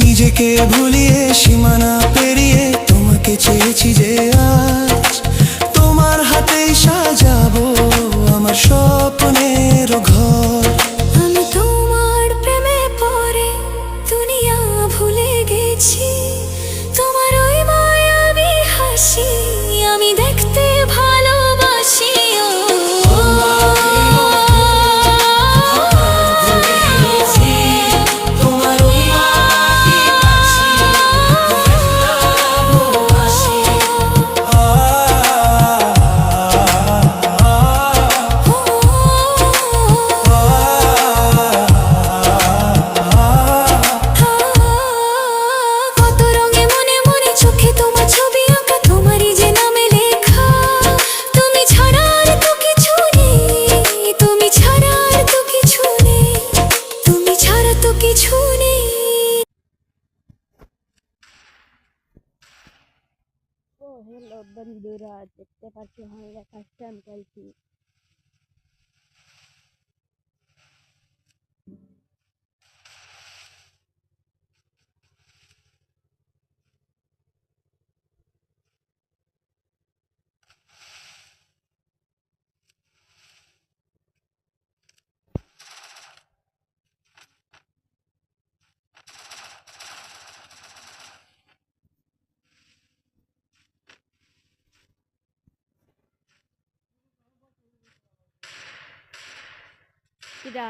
নিজেকে ভুলিয়ে সীমানা পেরিয়ে তোমাকে চেয়েছি যে আজ তোমার হাতেই সাজাবো আমার স্বপ্নের ঘর। আমি তোমার প্রেমে পড়ে দুনিয়া ভুলে গেছি, তোমার ওই মায়াবী হাসি আমি দেখতে ভালোবাসি। हेलो बंधुरा देखते पाচ্ছি আমরা কাস্টম খেলছি। কিরা